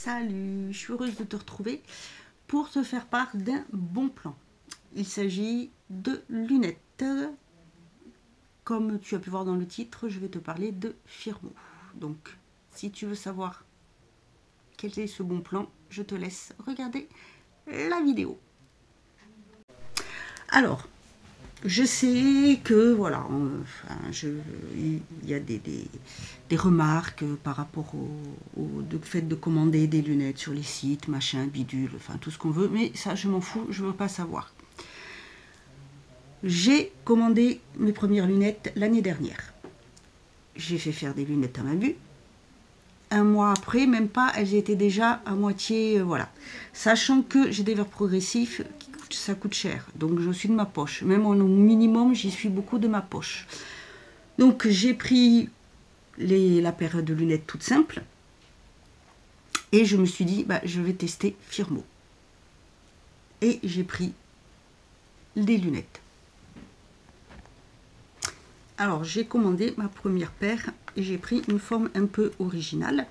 Salut, je suis heureuse de te retrouver pour te faire part d'un bon plan. Il s'agit de lunettes. Comme tu as pu voir dans le titre, je vais te parler de Firmo. Donc, si tu veux savoir quel est ce bon plan, je te laisse regarder la vidéo. Alors, je sais que voilà, il y a des remarques par rapport au fait de commander des lunettes sur les sites, machin, bidule, enfin tout ce qu'on veut, mais ça je m'en fous, je ne veux pas savoir. J'ai commandé mes premières lunettes l'année dernière. J'ai fait faire des lunettes à ma vue. Un mois après, même pas, elles étaient déjà à moitié, voilà. Sachant que j'ai des verres progressifs, ça coûte cher, donc je suis de ma poche. Même au minimum, j'y suis beaucoup de ma poche. Donc j'ai pris la paire de lunettes toute simple et je me suis dit, bah, je vais tester Firmo. Et j'ai pris des lunettes. Alors j'ai commandé ma première paire et j'ai pris une forme un peu originale.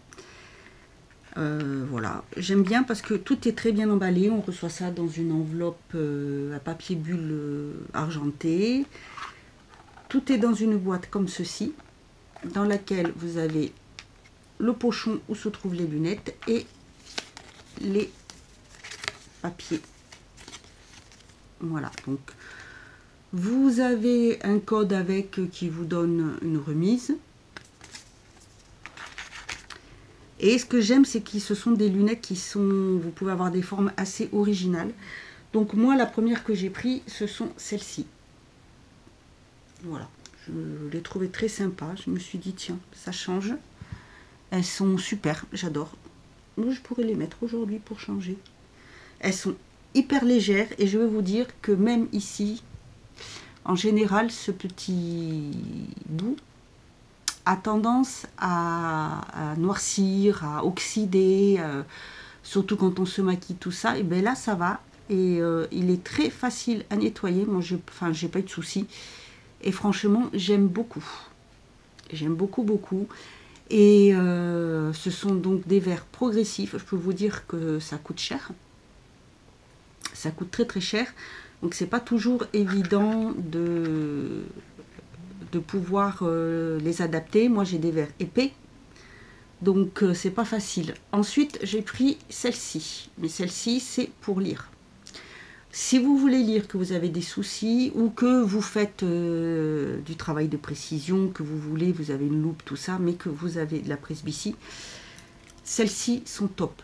Voilà, j'aime bien parce que tout est très bien emballé. On reçoit ça dans une enveloppe à papier bulle argenté. Tout est dans une boîte comme ceci, dans laquelle vous avez le pochon où se trouvent les lunettes et les papiers. Voilà, donc vous avez un code avec qui vous donne une remise. Et ce que j'aime, c'est que ce sont des lunettes qui sont... Vous pouvez avoir des formes assez originales. Donc moi, la première que j'ai pris, ce sont celles-ci. Voilà. Je les trouvais très sympas. Je me suis dit, tiens, ça change. Elles sont super, j'adore. Je pourrais les mettre aujourd'hui pour changer. Elles sont hyper légères. Et je vais vous dire que même ici, en général, ce petit bout a tendance à noircir, à oxyder, surtout quand on se maquille, tout ça. Et bien là, ça va. Et il est très facile à nettoyer. Moi, j'ai pas eu de soucis. Et franchement, j'aime beaucoup. J'aime beaucoup, beaucoup. Et ce sont donc des verres progressifs. Je peux vous dire que ça coûte cher. Ça coûte très, très cher. Donc, c'est pas toujours évident de pouvoir les adapter. Moi j'ai des verres épais, donc c'est pas facile. Ensuite j'ai pris celle-ci, mais celle-ci c'est pour lire. Si vous voulez lire, que vous avez des soucis ou que vous faites du travail de précision, que vous avez une loupe, tout ça, mais que vous avez de la presbytie, celles-ci sont top.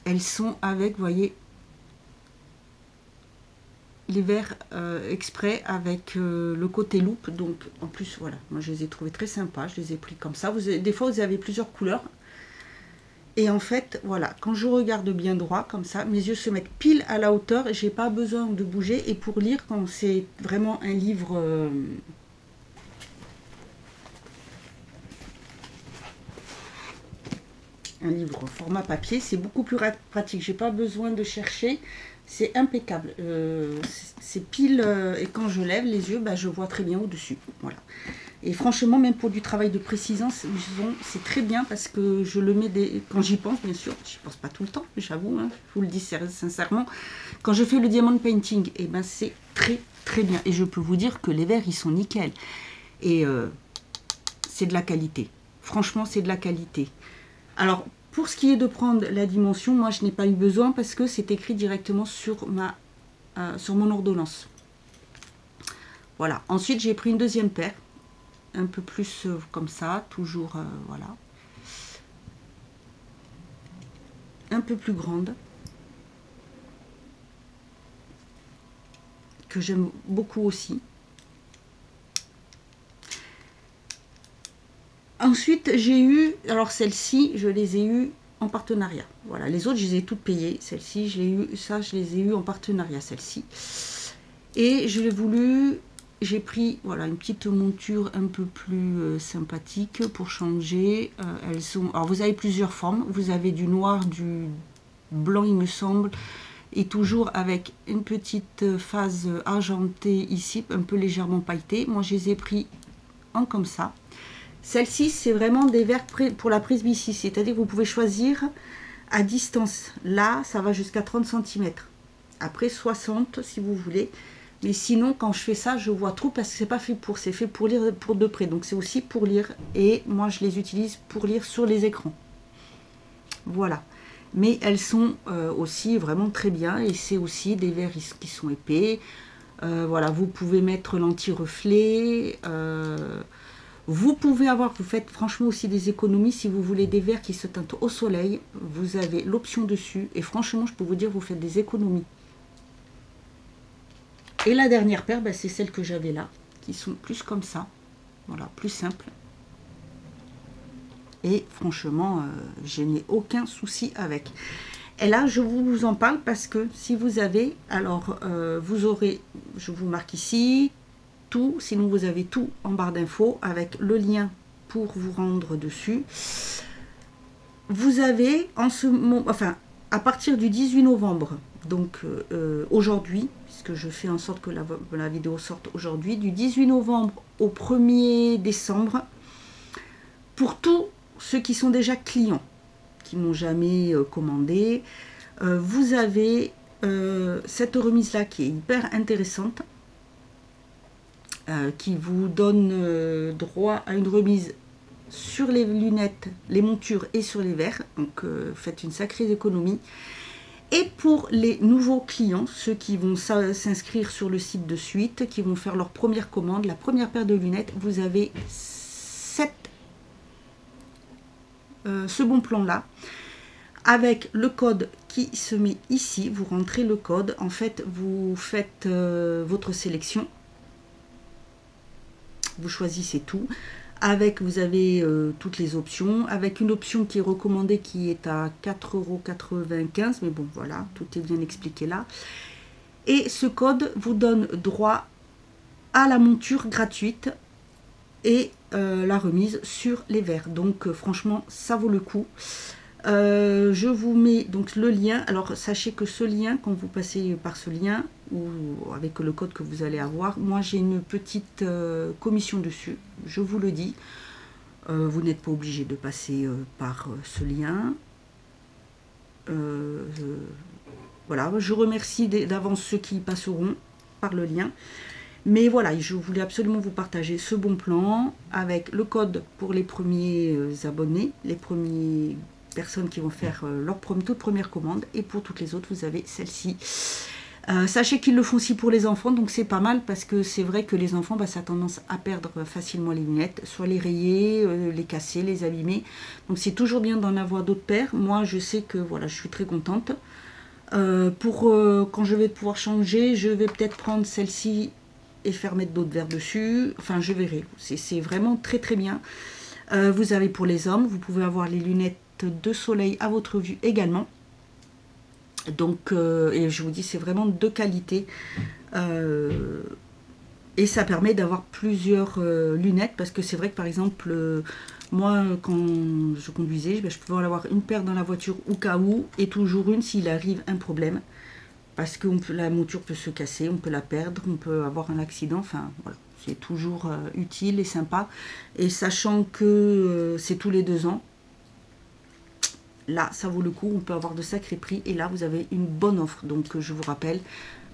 Elles sont avec, vous voyez, les verres exprès avec le côté loupe. Donc en plus voilà, moi je les ai trouvés très sympas, je les ai pris comme ça. Des fois vous avez plusieurs couleurs et en fait voilà, quand je regarde bien droit comme ça, mes yeux se mettent pile à la hauteur et j'ai pas besoin de bouger. Et pour lire, quand c'est vraiment un livre format papier, c'est beaucoup plus pratique. J'ai pas besoin de chercher. C'est impeccable, c'est pile, et quand je lève les yeux, bah, je vois très bien au-dessus, voilà. Et franchement, même pour du travail de précision, c'est très bien parce que je le mets, quand j'y pense, bien sûr, j'y pense pas tout le temps, j'avoue, hein, je vous le dis sincèrement, quand je fais le diamond painting, et ben c'est très très bien. Et je peux vous dire que les verres, ils sont nickel. Et c'est de la qualité, franchement, c'est de la qualité. Alors, pour ce qui est de prendre la dimension, moi je n'ai pas eu besoin parce que c'est écrit directement sur mon ordonnance. Voilà. Ensuite j'ai pris une deuxième paire, un peu plus comme ça, toujours voilà, un peu plus grande, que j'aime beaucoup aussi. Ensuite, j'ai eu, alors celles-ci, je les ai eues en partenariat. Voilà, les autres, je les ai toutes payées. Celles-ci, je les ai eues en partenariat, celles-ci. Et je l'ai voulu, j'ai pris, voilà, une petite monture un peu plus sympathique pour changer. Elles sont, alors vous avez plusieurs formes. Vous avez du noir, du blanc, il me semble, et toujours avec une petite phase argentée ici, un peu légèrement pailletée. Moi, je les ai pris en comme ça. Celle-ci, c'est vraiment des verres pour la presbytie, c'est-à-dire que vous pouvez choisir À distance, là, ça va jusqu'à 30 cm. Après 60 si vous voulez. Mais sinon, quand je fais ça, je vois trop parce que c'est pas fait pour. C'est fait pour lire pour de près. Donc c'est aussi pour lire. Et moi, je les utilise pour lire sur les écrans. Voilà. Mais elles sont aussi vraiment très bien. Et c'est aussi des verres qui sont épais. Voilà, vous pouvez mettre l'anti-reflet. Vous pouvez avoir, vous faites franchement aussi des économies si vous voulez des verres qui se teintent au soleil. Vous avez l'option dessus. Et franchement, je peux vous dire, vous faites des économies. Et la dernière paire, ben, c'est celle que j'avais là, qui sont plus comme ça. Voilà, plus simple. Et franchement, je n'ai aucun souci avec. Et là, je vous en parle parce que si vous avez, alors vous aurez, je vous marque ici, tout, sinon vous avez tout en barre d'infos avec le lien pour vous rendre dessus. Vous avez en ce moment, enfin, à partir du 18 novembre, donc aujourd'hui, puisque je fais en sorte que la vidéo sorte aujourd'hui, du 18 novembre au 1er décembre, pour tous ceux qui sont déjà clients, qui n'ont jamais commandé, vous avez cette remise-là qui est hyper intéressante, qui vous donne droit à une remise sur les lunettes, les montures et sur les verres. Donc faites une sacrée économie. Et pour les nouveaux clients, ceux qui vont s'inscrire sur le site de suite, qui vont faire leur première commande, la première paire de lunettes, vous avez ce bon plan là, avec le code qui se met ici. Vous rentrez le code, en fait vous faites votre sélection, vous choisissez tout. Avec, vous avez toutes les options, avec une option qui est recommandée qui est à 4,95 €, mais bon voilà, tout est bien expliqué là. Et ce code vous donne droit à la monture gratuite et la remise sur les verres. Donc franchement, ça vaut le coup. Je vous mets donc le lien. Alors sachez que ce lien, quand vous passez par ce lien ou avec le code que vous allez avoir, moi j'ai une petite commission dessus, je vous le dis. Vous n'êtes pas obligé de passer par ce lien. Voilà, je remercie d'avance ceux qui passeront par le lien. Mais voilà, je voulais absolument vous partager ce bon plan avec le code pour les premiers abonnés, les premiers personnes qui vont faire leur toute première commande, et pour toutes les autres vous avez celle-ci. Sachez qu'ils le font aussi pour les enfants, donc c'est pas mal parce que c'est vrai que les enfants, bah, ça a tendance à perdre facilement les lunettes, soit les rayer, les casser, les abîmer. Donc c'est toujours bien d'en avoir d'autres paires. Moi je sais que voilà, je suis très contente. Quand je vais pouvoir changer, je vais peut-être prendre celle-ci et faire mettre d'autres verres dessus. Enfin je verrai, c'est vraiment très très bien. Vous avez pour les hommes, vous pouvez avoir les lunettes de soleil à votre vue également. Donc et je vous dis, c'est vraiment de qualité, et ça permet d'avoir plusieurs lunettes, parce que c'est vrai que par exemple moi quand je conduisais, je pouvais en avoir une paire dans la voiture au cas où, et toujours une s'il arrive un problème, parce que la monture peut se casser, on peut la perdre, on peut avoir un accident. Enfin voilà, c'est toujours utile et sympa, et sachant que c'est tous les 2 ans. Là, ça vaut le coup, on peut avoir de sacrés prix. Et là, vous avez une bonne offre. Donc, je vous rappelle,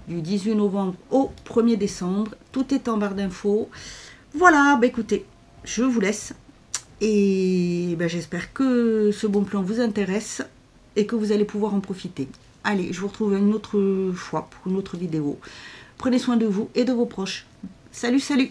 du 18 novembre au 1er décembre. Tout est en barre d'infos. Voilà, bah écoutez, je vous laisse. Et bah, j'espère que ce bon plan vous intéresse et que vous allez pouvoir en profiter. Allez, je vous retrouve une autre fois pour une autre vidéo. Prenez soin de vous et de vos proches. Salut, salut!